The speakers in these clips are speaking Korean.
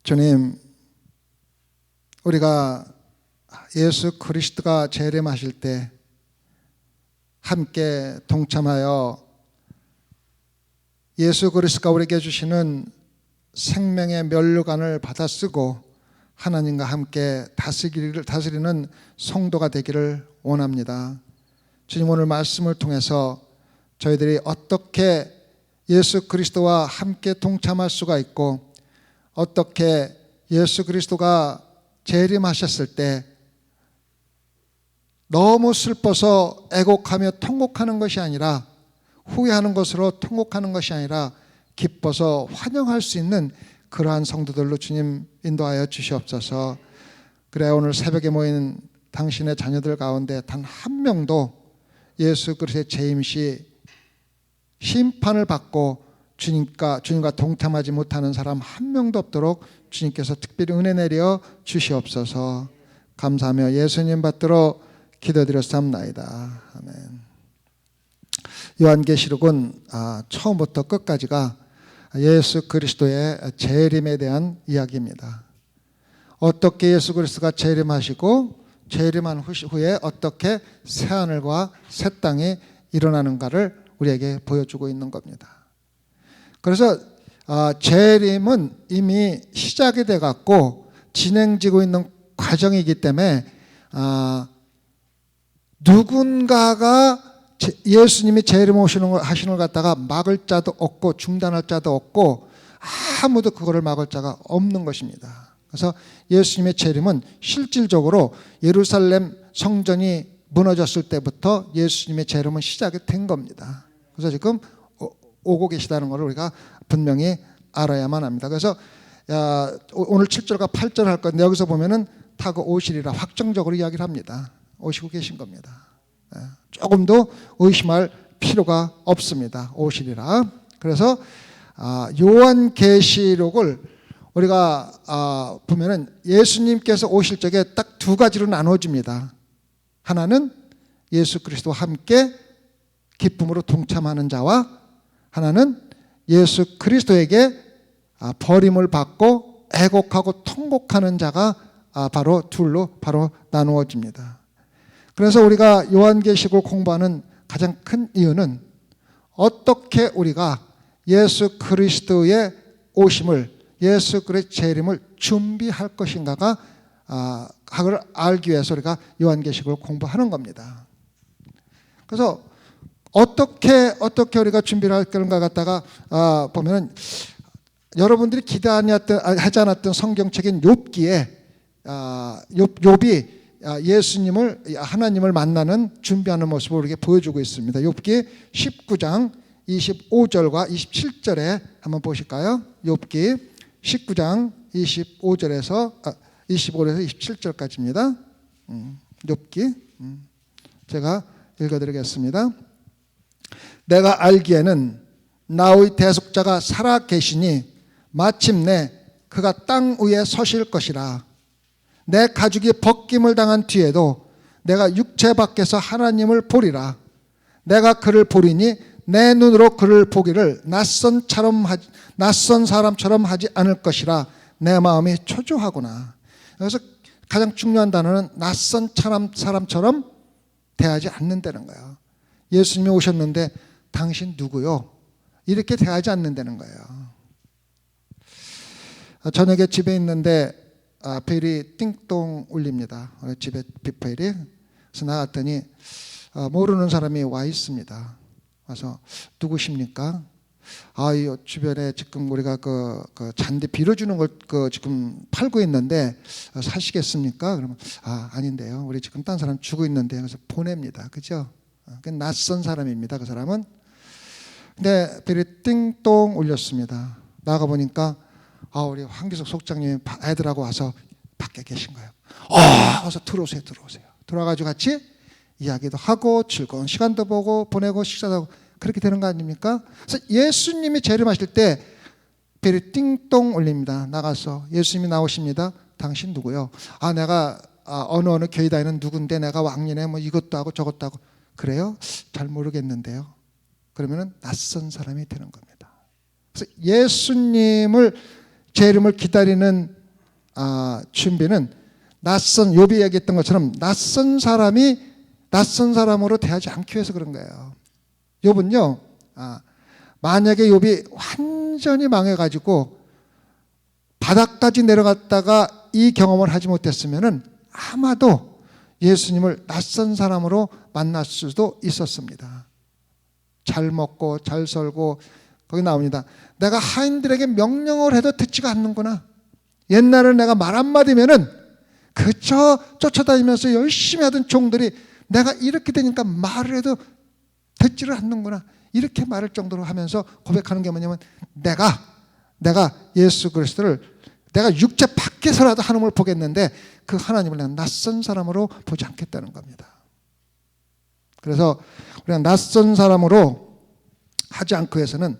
주님, 우리가 예수 그리스도가 재림하실 때 함께 동참하여 예수 그리스도가 우리에게 주시는 생명의 면류관을 받아 쓰고 하나님과 함께 다스리는 성도가 되기를 원합니다. 주님, 오늘 말씀을 통해서 저희들이 어떻게 예수 그리스도와 함께 동참할 수가 있고 어떻게 예수 그리스도가 재림하셨을 때 너무 슬퍼서 애곡하며 통곡하는 것이 아니라 후회하는 것으로 통곡하는 것이 아니라 기뻐서 환영할 수 있는 그러한 성도들로 주님 인도하여 주시옵소서. 그래, 오늘 새벽에 모인 당신의 자녀들 가운데 단 한 명도 예수 그리스도의 재임 시 심판을 받고 주님과 동참하지 못하는 사람 한 명도 없도록 주님께서 특별히 은혜 내려 주시옵소서. 감사하며 예수님 받들어 기도드렸사옵나이다. 아멘. 요한계시록은 처음부터 끝까지가 예수 그리스도의 재림에 대한 이야기입니다. 어떻게 예수 그리스도가 재림하시고 재림한 후에 어떻게 새하늘과 새 땅이 일어나는가를 우리에게 보여주고 있는 겁니다. 그래서 재림은 이미 시작이 돼갖고 진행되고 있는 과정이기 때문에 누군가가 예수님이 재림하시는 걸 갖다가 막을 자도 없고 중단할 자도 없고 아무도 그거를 막을 자가 없는 것입니다. 그래서 예수님의 재림은 실질적으로 예루살렘 성전이 무너졌을 때부터 예수님의 재림은 시작이 된 겁니다. 그래서 지금 오고 계시다는 것을 우리가 분명히 알아야만 합니다. 그래서 오늘 7절과 8절 할 건데 여기서 보면은 타고 오시리라 확정적으로 이야기를 합니다. 오시고 계신 겁니다. 조금도 의심할 필요가 없습니다. 오시리라. 그래서 요한계시록을 우리가 보면은 예수님께서 오실 적에 딱 두 가지로 나눠집니다. 하나는 예수 그리스도와 함께 기쁨으로 동참하는 자와 하나는 예수 그리스도에게 버림을 받고 애곡하고 통곡하는 자가 바로 둘로 바로 나누어집니다. 그래서 우리가 요한계시록을 공부하는 가장 큰 이유는 어떻게 우리가 예수 그리스도의 오심을 예수 그리스도의 재림을 준비할 것인가가 그걸 알기 위해서 우리가 요한계시록을 공부하는 겁니다. 그래서 어떻게 우리가 준비를 할 건가 갖다가 보면은 여러분들이 기대하지 않았던 성경책인 욥기에 욥이 예수님을 하나님을 만나는 준비하는 모습을 우리에게 보여주고 있습니다. 욥기 19장 25절과 27절에 한번 보실까요? 욥기 19장 25절에서 27절까지입니다. 욥기 제가 읽어드리겠습니다. 내가 알기에는 나의 대속자가 살아 계시니 마침내 그가 땅 위에 서실 것이라. 내 가죽이 벗김을 당한 뒤에도 내가 육체 밖에서 하나님을 보리라. 내가 그를 보리니 내 눈으로 그를 보기를 낯선 사람처럼 하지 않을 것이라. 내 마음이 초조하구나. 그래서 가장 중요한 단어는 낯선 사람처럼 대하지 않는다는 거예요. 예수님이 오셨는데 당신 누구요? 이렇게 대하지 않는다는 거예요. 저녁에 집에 있는데 벨이 띵동 울립니다. 집에 빗벨이. 그래서 나갔더니 모르는 사람이 와 있습니다. 와서 누구십니까? 이 주변에 지금 우리가 그 잔디 빌어주는 걸 지금 팔고 있는데 사시겠습니까? 그러면 아닌데요. 우리 지금 딴 사람 주고 있는데 그래서 보냅니다. 그죠? 낯선 사람입니다. 그 사람은. 근데 벨이 띵동 울렸습니다. 나가 보니까 우리 황기석 속장님 애들하고 와서 밖에 계신 거예요. 어서 들어오세요. 들어와가지고 같이 이야기도 하고 즐거운 시간도 보내고 식사도 하고 그렇게 되는 거 아닙니까? 그래서 예수님이 재림하실 때 벨이 띵동 울립니다. 나가서 예수님이 나오십니다. 당신 누구요? 내가 어느 교회 다니는 누군데 내가 왕년에 뭐 이것도 하고 저것도 하고. 그래요? 잘 모르겠는데요. 그러면은 낯선 사람이 되는 겁니다. 그래서 예수님을 제 이름을 기다리는 준비는 낯선 욥이 얘기했던 것처럼 낯선 사람이 낯선 사람으로 대하지 않기 위해서 그런 거예요. 욥은요, 만약에 욥이 완전히 망해가지고 바닥까지 내려갔다가 이 경험을 하지 못했으면은 아마도 예수님을 낯선 사람으로 만날 수도 있었습니다. 잘 먹고 잘 살고, 거기 나옵니다. 내가 하인들에게 명령을 해도 듣지가 않는구나. 옛날에 내가 말 한마디면은 그저 쫓아다니면서 열심히 하던 종들이 내가 이렇게 되니까 말을 해도 듣지를 않는구나. 이렇게 말할 정도로 하면서 고백하는 게 뭐냐면 내가 예수 그리스도를 내가 육체 밖에서라도 하나님을 보겠는데 그 하나님을 내가 낯선 사람으로 보지 않겠다는 겁니다. 그래서 우리가 낯선 사람으로 하지 않기 위해서는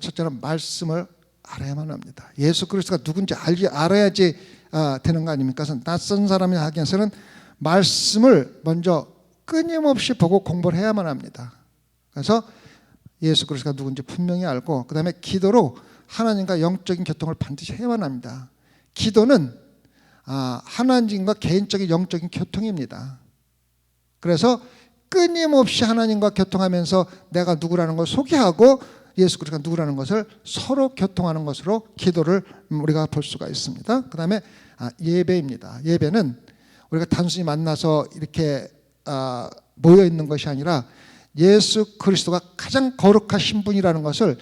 첫째로 말씀을 알아야만 합니다. 예수 그리스도가 누군지 알아야지 되는 거 아닙니까? 그래서 낯선 사람이 하기 위해서는 말씀을 먼저 끊임없이 보고 공부를 해야만 합니다. 그래서 예수 그리스도가 누군지 분명히 알고 그 다음에 기도로 하나님과 영적인 교통을 반드시 해야만 합니다. 기도는 하나님과 개인적인 영적인 교통입니다. 그래서 끊임없이 하나님과 교통하면서 내가 누구라는 걸 소개하고 예수 그리스도가 누구라는 것을 서로 교통하는 것으로 기도를 우리가 볼 수가 있습니다. 그 다음에 예배입니다. 예배는 우리가 단순히 만나서 이렇게 모여 있는 것이 아니라 예수 그리스도가 가장 거룩하신 분이라는 것을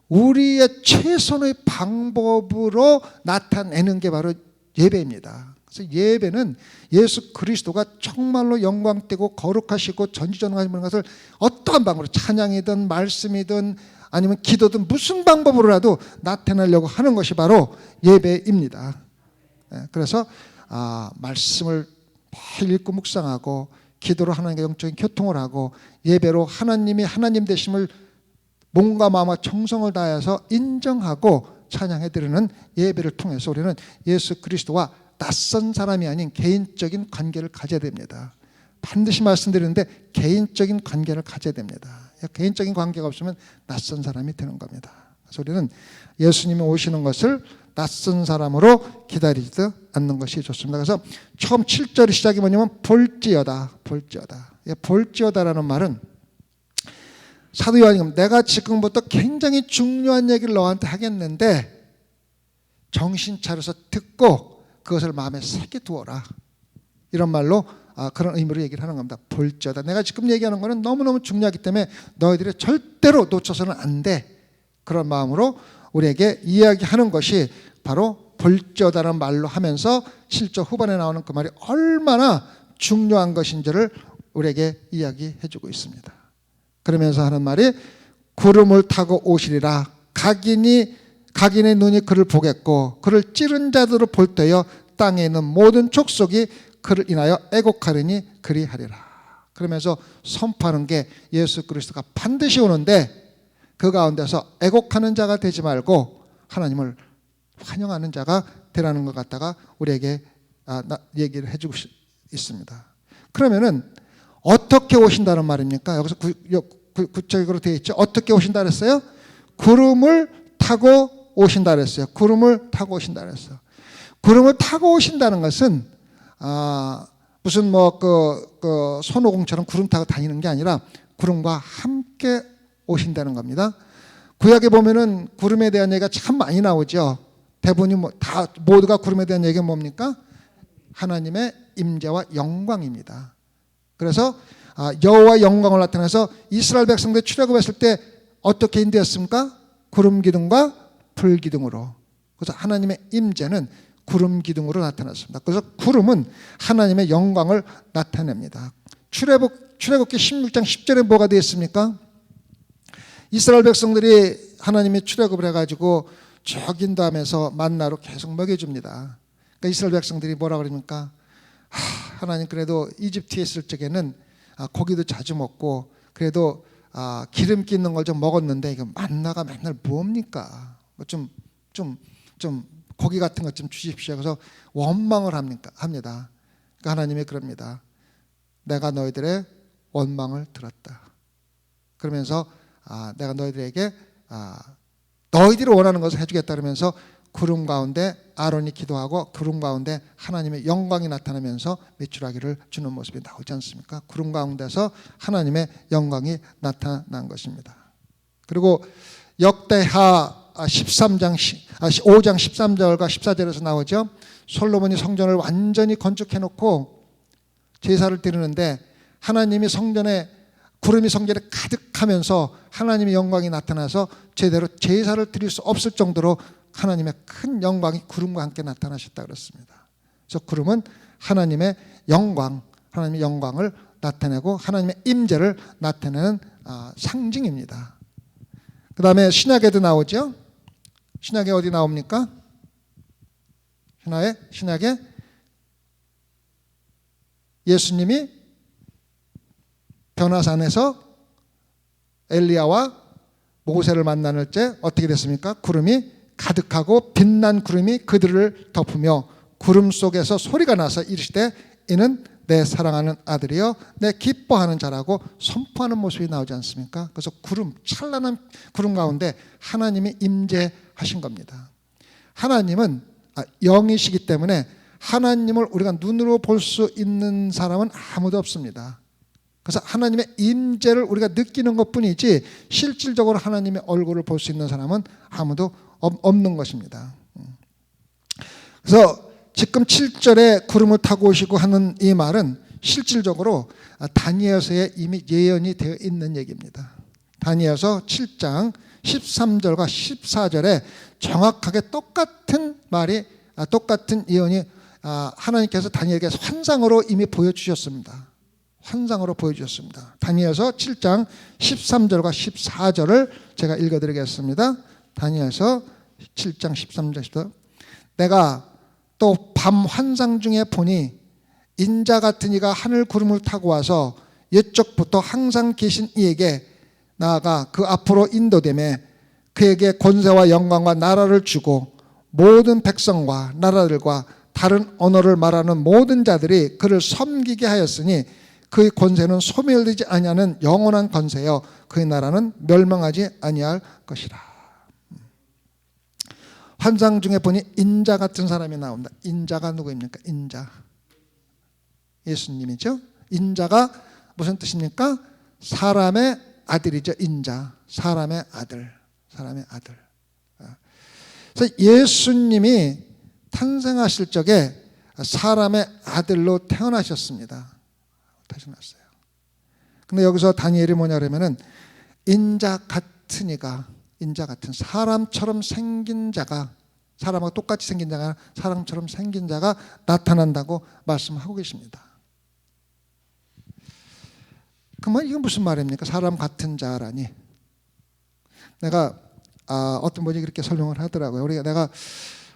우리의 최선의 방법으로 나타내는 게 바로 예배입니다. 그래서 예배는 예수 그리스도가 정말로 영광되고 거룩하시고 전지전능하신 분인 것을 어떠한 방법으로 찬양이든 말씀이든 아니면 기도든 무슨 방법으로라도 나타내려고 하는 것이 바로 예배입니다. 그래서 말씀을 매일 읽고 묵상하고 기도로 하나님과 영적인 교통을 하고 예배로 하나님이 하나님 되심을 몸과 마음과 정성을 다해서 인정하고 찬양해 드리는 예배를 통해서 우리는 예수 그리스도와 낯선 사람이 아닌 개인적인 관계를 가져야 됩니다. 반드시 말씀드리는데 개인적인 관계를 가져야 됩니다. 개인적인 관계가 없으면 낯선 사람이 되는 겁니다. 그래서 우리는 예수님이 오시는 것을 낯선 사람으로 기다리지 않는 것이 좋습니다. 그래서 처음 7절의 시작이 뭐냐면 볼지어다. 볼지어다라는 말은 사도 요한이 내가 지금부터 굉장히 중요한 얘기를 너한테 하겠는데 정신 차려서 듣고 그것을 마음에 새겨 두어라. 이런 말로 그런 의미로 얘기를 하는 겁니다. 볼지어다. 내가 지금 얘기하는 것은 너무너무 중요하기 때문에 너희들이 절대로 놓쳐서는 안 돼. 그런 마음으로 우리에게 이야기하는 것이 바로 볼지어다라는 말로 하면서 7절 후반에 나오는 그 말이 얼마나 중요한 것인지를 우리에게 이야기해 주고 있습니다. 그러면서 하는 말이 구름을 타고 오시리라. 각인의 눈이 그를 보겠고 그를 찌른 자들을 볼 때여 땅에 있는 모든 족속이 그를 인하여 애곡하리니 그리하리라. 그러면서 선포하는 게 예수 그리스도가 반드시 오는데 그 가운데서 애곡하는 자가 되지 말고 하나님을 환영하는 자가 되라는 것 갖다가 우리에게 얘기를 해주고 있습니다. 그러면은 어떻게 오신다는 말입니까? 여기서 구체적으로 되어 있죠. 어떻게 오신다 그랬어요? 구름을 타고 오신다 그랬어요. 구름을 타고 오신다 그랬어요. 구름을 타고 오신다는 것은 무슨 손오공처럼 구름 타고 다니는 게 아니라 구름과 함께 오신다는 겁니다. 구약에 보면은 구름에 대한 얘기가 참 많이 나오죠. 대부분이 모두가 구름에 대한 얘기가 뭡니까? 하나님의 임재와 영광입니다. 그래서 여호와의 영광을 나타내서 이스라엘 백성들 출애굽했을 때 어떻게 인도했습니까? 구름 기둥과 불 기둥으로. 그래서 하나님의 임재는 구름 기둥으로 나타났습니다. 그래서 구름은 하나님의 영광을 나타냅니다. 출애굽기 16장 10절에 뭐가 되어 있습니까? 이스라엘 백성들이 하나님이 출애굽을 해가지고 쭉 인도하면서 만나로 계속 먹여줍니다. 그러니까 이스라엘 백성들이 뭐라 그럽니까? 하나님 그래도 이집트에 있을 적에는 고기도 자주 먹고 그래도 기름기 있는 걸 좀 먹었는데 이거 만나가 맨날 뭡니까? 좀 고기 같은 것 좀 주십시오. 그래서 원망을 합니다. 그러니까 하나님이 그럽니다. 내가 너희들의 원망을 들었다. 그러면서 내가 너희들에게 너희들이 원하는 것을 해주겠다 그러면서 구름 가운데 아론이 기도하고 구름 가운데 하나님의 영광이 나타나면서 메추라기를 주는 모습이 나오지 않습니까? 구름 가운데서 하나님의 영광이 나타난 것입니다. 그리고 역대하 5장 13절과 14절에서 나오죠. 솔로몬이 성전을 완전히 건축해놓고 제사를 드리는데 하나님이 성전에 구름이 성전에 가득하면서 하나님의 영광이 나타나서 제대로 제사를 드릴 수 없을 정도로 하나님의 큰 영광이 구름과 함께 나타나셨다 그렇습니다. 그래서 구름은 하나님의 영광, 하나님의 영광을 나타내고 하나님의 임재를 나타내는 상징입니다. 그 다음에 신약에도 나오죠. 신약에 어디 나옵니까? 신약에 예수님이 변화산에서 엘리야와 모세를 만나는 때 어떻게 됐습니까? 구름이 가득하고 빛난 구름이 그들을 덮으며 구름 속에서 소리가 나서 이르시되 이는 내 사랑하는 아들이여 내 기뻐하는 자라고 선포하는 모습이 나오지 않습니까? 그래서 찬란한 구름 가운데 하나님이 임재하신 겁니다. 하나님은 영이시기 때문에 하나님을 우리가 눈으로 볼 수 있는 사람은 아무도 없습니다. 그래서 하나님의 임재를 우리가 느끼는 것뿐이지 실질적으로 하나님의 얼굴을 볼 수 있는 사람은 아무도 없는 것입니다. 그래서 지금 7절에 구름을 타고 오시고 하는 이 말은 실질적으로 다니엘서에 이미 예언이 되어 있는 얘기입니다. 다니엘서 7장 13절과 14절에 정확하게 똑같은 예언이 하나님께서 다니엘에게 환상으로 이미 보여주셨습니다. 환상으로 보여주셨습니다. 다니엘서 7장 13절과 14절을 제가 읽어드리겠습니다. 다니엘서 7장 13절 14절 내가 또 밤 환상 중에 보니 인자 같은 이가 하늘 구름을 타고 와서 옛적부터 항상 계신 이에게 나아가 그 앞으로 인도되매 그에게 권세와 영광과 나라를 주고 모든 백성과 나라들과 다른 언어를 말하는 모든 자들이 그를 섬기게 하였으니 그의 권세는 소멸되지 아니하는 영원한 권세여 그의 나라는 멸망하지 아니할 것이라. 환상 중에 보니 인자 같은 사람이 나옵니다. 인자가 누구입니까? 인자 예수님이죠. 인자가 무슨 뜻입니까? 사람의 아들이죠. 인자 사람의 아들. 그래서 예수님이 탄생하실 적에 사람의 아들로 태어나셨습니다. 태어났어요. 근데 여기서 다니엘이 뭐냐면은 인자 같은 이가 사람처럼 생긴 자가 사람하고 똑같이 생긴 자가 사람처럼 생긴 자가 나타난다고 말씀하고 계십니다. 그러면 이건 무슨 말입니까? 사람 같은 자라니. 내가 어떤 분이 그렇게 설명을 하더라고요.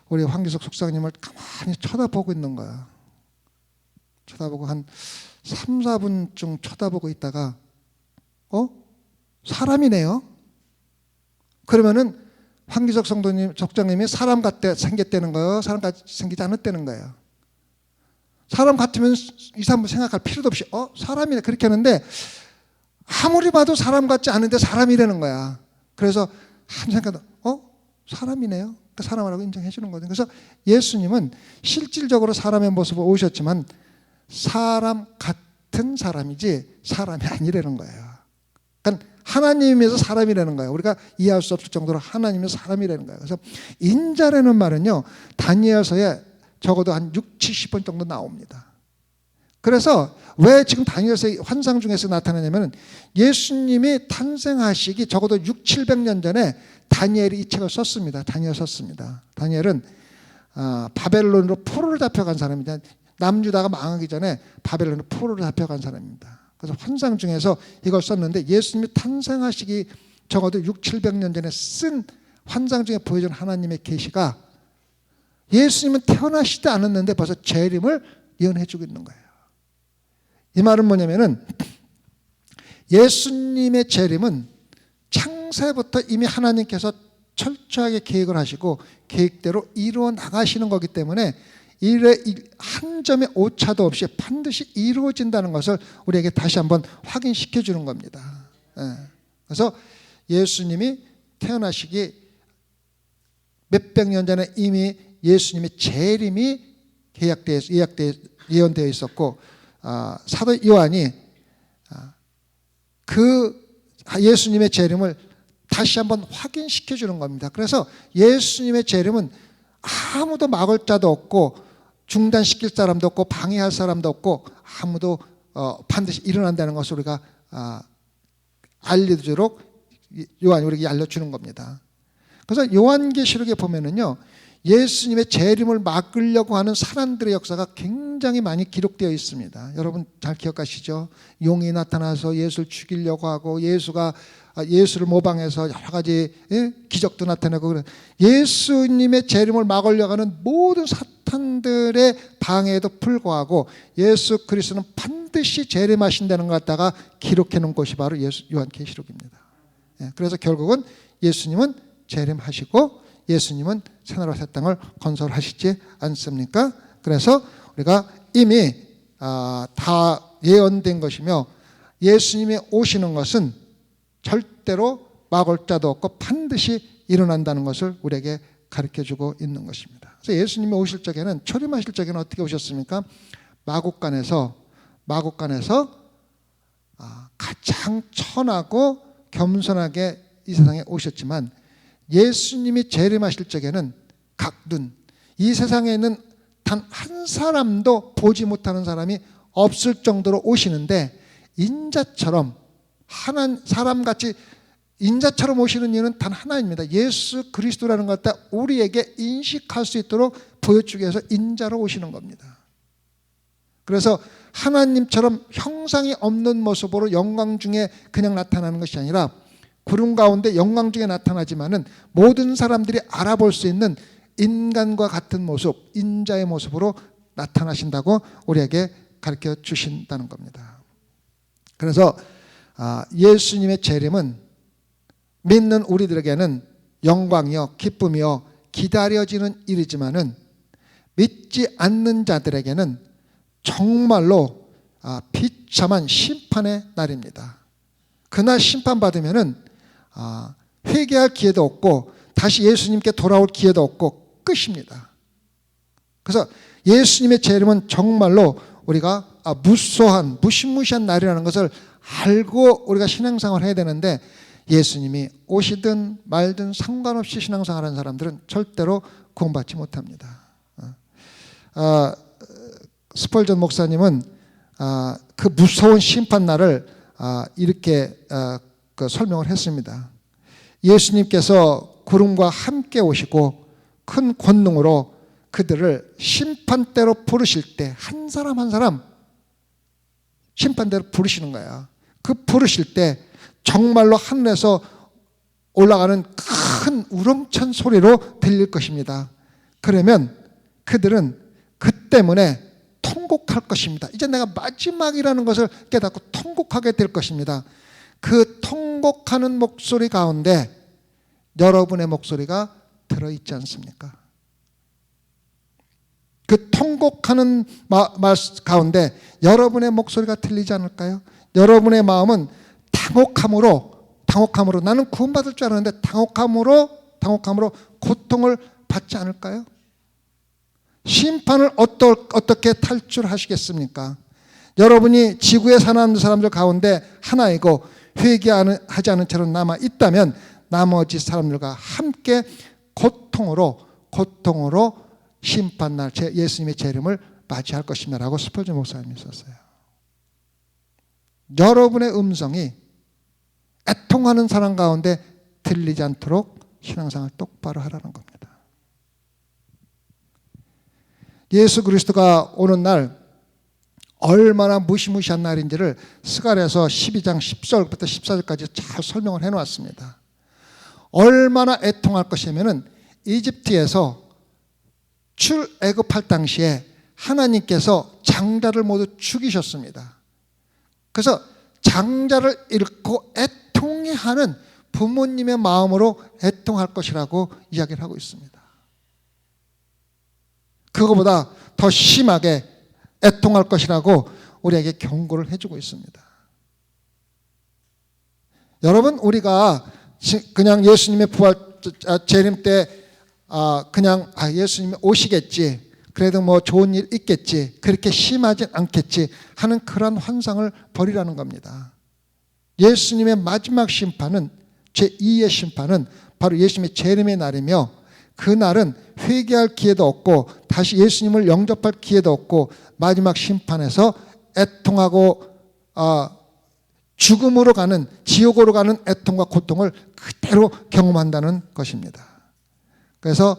우리 황기석 속사님을 가만히 쳐다보고 있는 거야. 쳐다보고 한 3, 4분쯤 쳐다보고 있다가 사람이네요. 그러면은 황기석 속장님이 사람 같게 생겼다는 거예요? 사람 같이 생기지 않았다는 거예요? 사람 같으면 2, 3분 생각할 필요도 없이 사람이네 그렇게 하는데 아무리 봐도 사람 같지 않은데 사람이라는 거야. 그래서 한 생각도 사람이네요. 그 사람이라고 인정해 주는 거죠. 그래서 예수님은 실질적으로 사람의 모습을 오셨지만 사람 같은 사람이지 사람이 아니라는 거예요. 그러니까 하나님에서 사람이라는 거예요. 우리가 이해할 수 없을 정도로 하나님에서 사람이라는 거예요. 그래서 인자라는 말은요 다니엘서에 적어도 한 6, 70번 정도 나옵니다. 그래서 왜 지금 다니엘서의 환상 중에서 나타나냐면 예수님이 탄생하시기 적어도 6, 700년 전에 다니엘이 이 책을 썼습니다. 다니엘은 바벨론으로 포로를 잡혀간 사람입니다. 남유다가 망하기 전에 바벨론으로 포로를 잡혀간 사람입니다. 그래서 환상 중에서 이걸 썼는데 예수님이 탄생하시기 적어도 6, 700년 전에 쓴 환상 중에 보여준 하나님의 계시가 예수님은 태어나시지 않았는데 벌써 재림을 예언해주고 있는 거예요. 이 말은 뭐냐면은 예수님의 재림은 창세부터 이미 하나님께서 철저하게 계획을 하시고 계획대로 이루어 나가시는 거기 때문에 한 점의 오차도 없이 반드시 이루어진다는 것을 우리에게 다시 한번 확인시켜 주는 겁니다. 그래서 예수님이 태어나시기 몇백 년 전에 이미 예수님의 재림이 예언되어 있었고, 사도 요한이 그 예수님의 재림을 다시 한번 확인시켜 주는 겁니다. 그래서 예수님의 재림은 아무도 막을 자도 없고 중단시킬 사람도 없고 방해할 사람도 없고 아무도 반드시 일어난다는 것을 우리가 알려주도록 요한이 우리에게 알려주는 겁니다. 그래서 요한계시록에 보면은요, 예수님의 재림을 막으려고 하는 사람들의 역사가 굉장히 많이 기록되어 있습니다. 여러분 잘 기억하시죠? 용이 나타나서 예수를 죽이려고 하고, 예수를 모방해서 여러 가지 기적도 나타내고, 그런 예수님의 재림을 막으려고 하는 모든 사탄들의 방해에도 불구하고 예수 그리스도는 반드시 재림하신다는 것 갖다가 기록해 놓은 곳이 바로 요한계시록입니다. 그래서 결국은 예수님은 재림하시고 예수님은 새나라 새 땅을 건설하시지 않습니까? 그래서 우리가 이미 다 예언된 것이며, 예수님이 오시는 것은 절대로 막을 자도 없고 반드시 일어난다는 것을 우리에게 가르쳐주고 있는 것입니다. 그래서 예수님이 오실 적에는, 초림하실 적에는 어떻게 오셨습니까? 마국간에서 가장 천하고 겸손하게 이 세상에 오셨지만, 예수님이 재림하실 적에는 각둔, 이 세상에 있는 단 한 사람도 보지 못하는 사람이 없을 정도로 오시는데, 인자처럼 사람같이 인자처럼 오시는 이유는 단 하나입니다. 예수 그리스도라는 것 갖다 우리에게 인식할 수 있도록 보여주기 위해서 인자로 오시는 겁니다. 그래서 하나님처럼 형상이 없는 모습으로 영광 중에 그냥 나타나는 것이 아니라 구름 가운데 영광 중에 나타나지만은 모든 사람들이 알아볼 수 있는 인간과 같은 모습, 인자의 모습으로 나타나신다고 우리에게 가르쳐 주신다는 겁니다. 그래서 예수님의 재림은 믿는 우리들에게는 영광이요 기쁨이요 기다려지는 일이지만은, 믿지 않는 자들에게는 정말로 비참한 심판의 날입니다. 그날 심판받으면은 회개할 기회도 없고 다시 예수님께 돌아올 기회도 없고 끝입니다. 그래서 예수님의 재림은 정말로 우리가 무시무시한 날이라는 것을 알고 우리가 신앙생활을 해야 되는데, 예수님이 오시든 말든 상관없이 신앙생활하는 사람들은 절대로 구원받지 못합니다. 스펄전 목사님은 그 무서운 심판날을 이렇게 설명을 했습니다. 예수님께서 구름과 함께 오시고 큰 권능으로 그들을 심판대로 부르실 때, 한 사람 한 사람 심판대로 부르시는 거야. 그 부르실 때 정말로 하늘에서 올라가는 큰 우렁찬 소리로 들릴 것입니다. 그러면 그들은 그 때문에 통곡할 것입니다. 이제 내가 마지막이라는 것을 깨닫고 통곡하게 될 것입니다. 그 통곡하는 목소리 가운데 여러분의 목소리가 들어있지 않습니까? 그 통곡하는 말 가운데 여러분의 목소리가 들리지 않을까요? 여러분의 마음은 당혹함으로 나는 구원받을 줄 알았는데 당혹함으로 고통을 받지 않을까요? 심판을 어떻게 탈출하시겠습니까? 여러분이 지구에 사는 사람들 가운데 하나이고 회개하지 않은 채로 남아 있다면 나머지 사람들과 함께 고통으로 심판날 예수님의 재림을 맞이할 것이라고 스펄전 목사님이 썼어요. 여러분의 음성이 애통하는 사람 가운데 들리지 않도록 신앙생활 똑바로 하라는 겁니다. 예수 그리스도가 오는 날 얼마나 무시무시한 날인지를 스가랴서 12장 10절부터 14절까지 잘 설명을 해놓았습니다. 얼마나 애통할 것이냐면은 이집트에서 출애굽할 당시에 하나님께서 장자를 모두 죽이셨습니다. 그래서 장자를 잃고 애통해하는 부모님의 마음으로 애통할 것이라고 이야기를 하고 있습니다. 그거보다 더 심하게 애통할 것이라고 우리에게 경고를 해주고 있습니다. 여러분, 우리가 그냥 예수님의 부활 재림 때 그냥 예수님이 오시겠지, 그래도 뭐 좋은 일 있겠지, 그렇게 심하진 않겠지 하는 그런 환상을 버리라는 겁니다. 예수님의 마지막 심판은, 제2의 심판은 바로 예수님의 재림의 날이며, 그날은 회개할 기회도 없고 다시 예수님을 영접할 기회도 없고 마지막 심판에서 애통하고 죽음으로 가는, 지옥으로 가는 애통과 고통을 그대로 경험한다는 것입니다. 그래서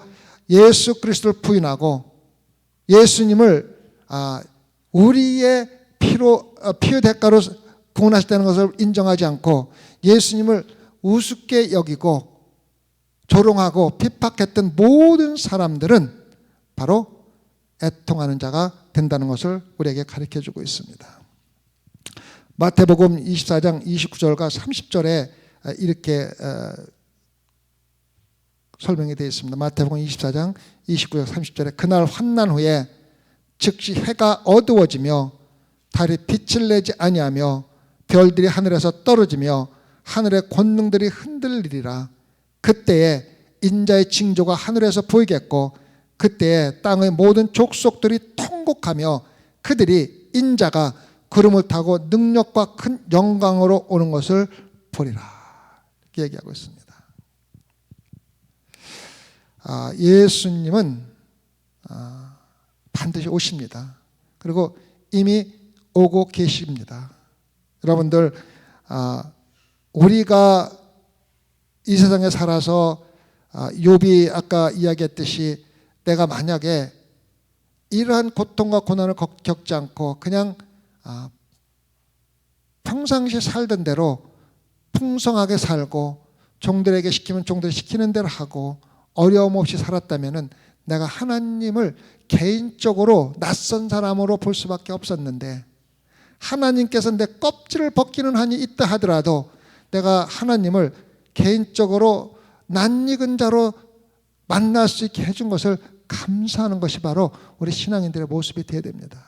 예수 그리스도를 부인하고 예수님을 우리의 피의 대가로 구원하셨다는 것을 인정하지 않고 예수님을 우습게 여기고 조롱하고 비판했던 모든 사람들은 바로 애통하는 자가 된다는 것을 우리에게 가르쳐주고 있습니다. 마태복음 24장 29절과 30절에 이렇게 설명이 되어 있습니다. 마태복음 24장 29절 30절에 그날 환난 후에 즉시 해가 어두워지며 달이 빛을 내지 아니하며 별들이 하늘에서 떨어지며 하늘의 권능들이 흔들리리라. 그때에 인자의 징조가 하늘에서 보이겠고 그때에 땅의 모든 족속들이 통곡하며 그들이 인자가 구름을 타고 능력과 큰 영광으로 오는 것을 보리라. 이렇게 얘기하고 있습니다. 예수님은 반드시 오십니다. 그리고 이미 오고 계십니다. 여러분들, 우리가 이 세상에 살아서 욥이 아까 이야기했듯이 내가 만약에 이러한 고통과 고난을 겪지 않고 그냥 평상시 살던 대로 풍성하게 살고 종들에게 시키면 종들이 시키는 대로 하고 어려움 없이 살았다면 내가 하나님을 개인적으로 낯선 사람으로 볼 수밖에 없었는데, 하나님께서 내 껍질을 벗기는 한이 있다 하더라도 내가 하나님을 개인적으로 낯익은 자로 만날 수 있게 해준 것을 감사하는 것이 바로 우리 신앙인들의 모습이 되어야 됩니다.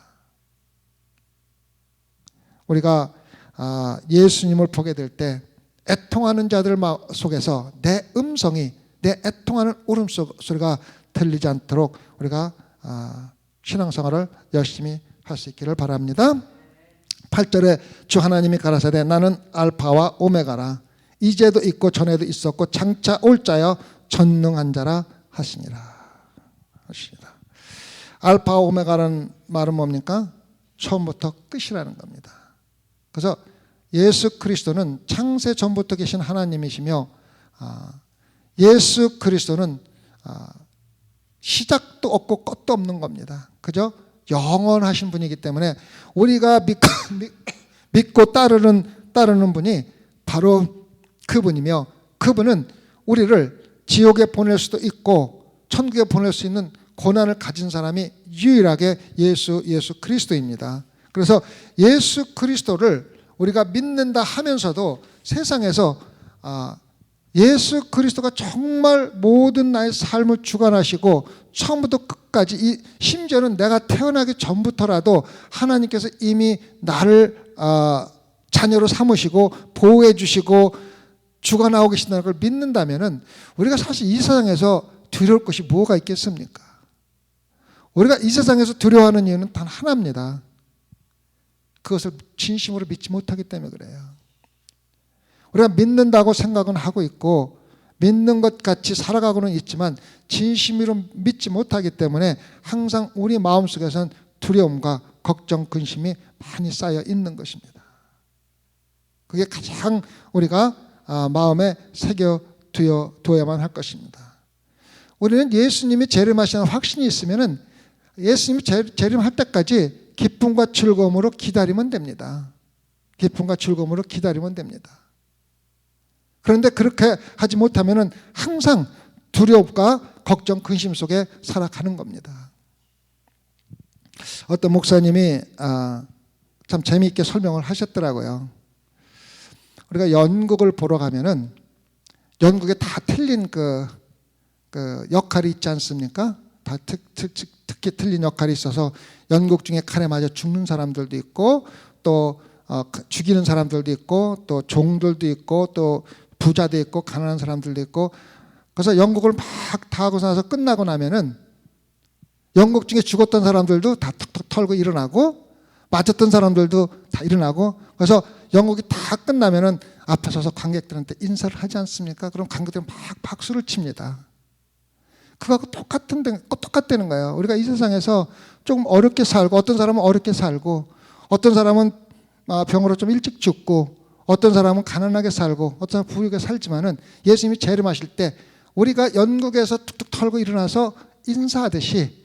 우리가 예수님을 보게 될 때 애통하는 자들 속에서 내 음성이, 내 애통하는 울음소리가 들리지 않도록 우리가 신앙생활을 열심히 할 수 있기를 바랍니다. 8절에 주 하나님이 가라사대 나는 알파와 오메가라. 이제도 있고 전에도 있었고 장차 올 자여 전능한 자라 하시니라. 알파와 오메가라는 말은 뭡니까? 처음부터 끝이라는 겁니다. 그래서 예수 그리스도는 창세 전부터 계신 하나님이시며 예수 그리스도는 시작도 없고 끝도 없는 겁니다. 그죠? 영원하신 분이기 때문에 우리가 믿고 따르는 분이 바로 그분이며, 그분은 우리를 지옥에 보낼 수도 있고 천국에 보낼 수 있는 고난을 가진 사람이 유일하게 예수 그리스도입니다. 그래서 예수 그리스도를 우리가 믿는다 하면서도 세상에서 예수 그리스도가 정말 모든 나의 삶을 주관하시고 처음부터 끝까지, 심지어는 내가 태어나기 전부터라도 하나님께서 이미 나를 자녀로 삼으시고 보호해 주시고 주관하고 계신다는 걸 믿는다면 우리가 사실 이 세상에서 두려울 것이 뭐가 있겠습니까? 우리가 이 세상에서 두려워하는 이유는 단 하나입니다. 그것을 진심으로 믿지 못하기 때문에 그래요. 우리가 믿는다고 생각은 하고 있고 믿는 것 같이 살아가고는 있지만 진심으로 믿지 못하기 때문에 항상 우리 마음속에서는 두려움과 걱정, 근심이 많이 쌓여 있는 것입니다. 그게 가장 우리가 마음에 새겨두어야만 할 것입니다. 우리는 예수님이 재림하시는 확신이 있으면 예수님이 재림할 때까지 기쁨과 즐거움으로 기다리면 됩니다. 기쁨과 즐거움으로 기다리면 됩니다. 그런데 그렇게 하지 못하면 항상 두려움과 걱정, 근심 속에 살아가는 겁니다. 어떤 목사님이 참 재미있게 설명을 하셨더라고요. 우리가 연극을 보러 가면은 연극에 다 틀린 그 역할이 있지 않습니까? 다 특히 틀린 역할이 있어서 연극 중에 칼에 맞아 죽는 사람들도 있고 또 죽이는 사람들도 있고 또 종들도 있고 또 부자도 있고 가난한 사람들도 있고 그래서 연극을 막 다 하고 나서 끝나고 나면은 연극 중에 죽었던 사람들도 다 턱턱 털고 일어나고 맞았던 사람들도 다 일어나고, 그래서 연극이 다 끝나면은 앞에 서서 관객들한테 인사를 하지 않습니까? 그럼 관객들은 막 박수를 칩니다. 그거하고 똑같다는 거예요. 우리가 이 세상에서 조금 어렵게 살고, 어떤 사람은 어렵게 살고, 어떤 사람은 병으로 좀 일찍 죽고, 어떤 사람은 가난하게 살고, 어떤 사람은 부유하게 살지만은 예수님이 재림하실 때 우리가 연극에서 툭툭 털고 일어나서 인사하듯이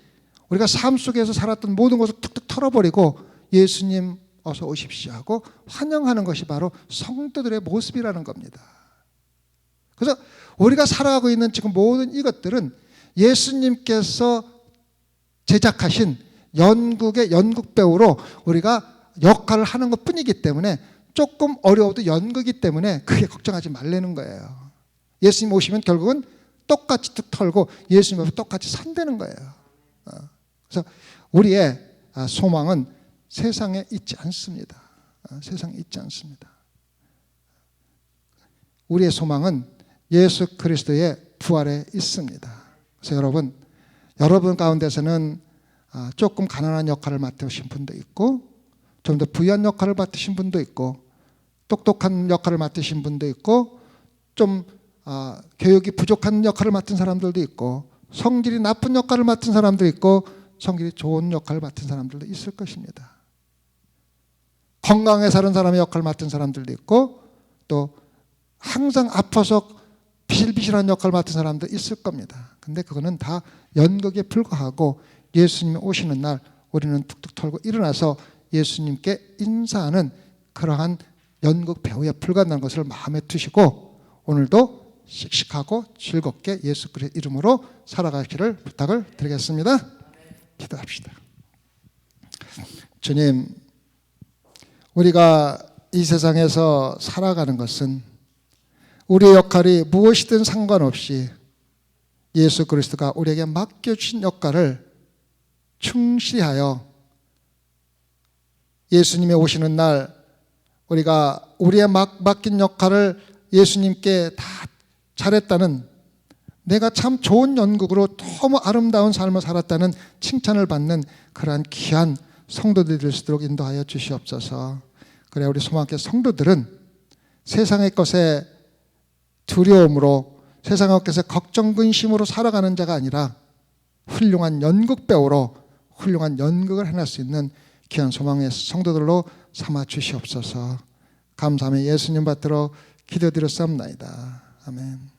우리가 삶 속에서 살았던 모든 것을 툭툭 털어버리고 예수님 어서 오십시오 하고 환영하는 것이 바로 성도들의 모습이라는 겁니다. 그래서 우리가 살아가고 있는 지금 모든 이것들은 예수님께서 제작하신 연극의 연극 배우로 우리가 역할을 하는 것 뿐이기 때문에 조금 어려워도 연극이기 때문에 크게 걱정하지 말라는 거예요. 예수님 오시면 결국은 똑같이 툭 털고 예수님 앞에 똑같이 산다는 거예요. 그래서 우리의 소망은 세상에 있지 않습니다. 세상에 있지 않습니다. 우리의 소망은 예수 그리스도의 부활에 있습니다. 그래서 여러분 가운데서는 조금 가난한 역할을 맡으신 분도 있고, 좀 더 부유한 역할을 맡으신 분도 있고, 똑똑한 역할을 맡으신 분도 있고, 좀 교육이 부족한 역할을 맡은 사람들도 있고, 성질이 나쁜 역할을 맡은 사람도 있고, 성질이 좋은 역할을 맡은 사람들도 있을 것입니다. 건강하게 사는 사람의 역할을 맡은 사람들도 있고, 또 항상 아파서 비실비실한 역할을 맡은 사람도 있을 겁니다. 근데 그거는 다 연극에 불과하고 예수님이 오시는 날 우리는 툭툭 털고 일어나서 예수님께 인사하는 그러한 연극 배우에 불과하다는 것을 마음에 두시고 오늘도 씩씩하고 즐겁게 예수 그리스도의 이름으로 살아가기를 부탁을 드리겠습니다. 기도합시다. 주님, 우리가 이 세상에서 살아가는 것은 우리의 역할이 무엇이든 상관없이 예수 그리스도가 우리에게 맡겨주신 역할을 충실히 하여 예수님이 오시는 날 우리가 우리의 맡긴 역할을 예수님께 다 잘했다는, 내가 참 좋은 연극으로 너무 아름다운 삶을 살았다는 칭찬을 받는 그러한 귀한 성도들이 될 수 있도록 인도하여 주시옵소서. 그래 우리 소망교회 성도들은 세상의 것에 두려움으로, 세상의 것에 걱정 근심으로 살아가는 자가 아니라 훌륭한 연극 배우로 훌륭한 연극을 해낼 수 있는 귀한 소망의 성도들로 삼아 주시옵소서. 감사하며 예수님 받들어 기도드렸사옵나이다. 아멘.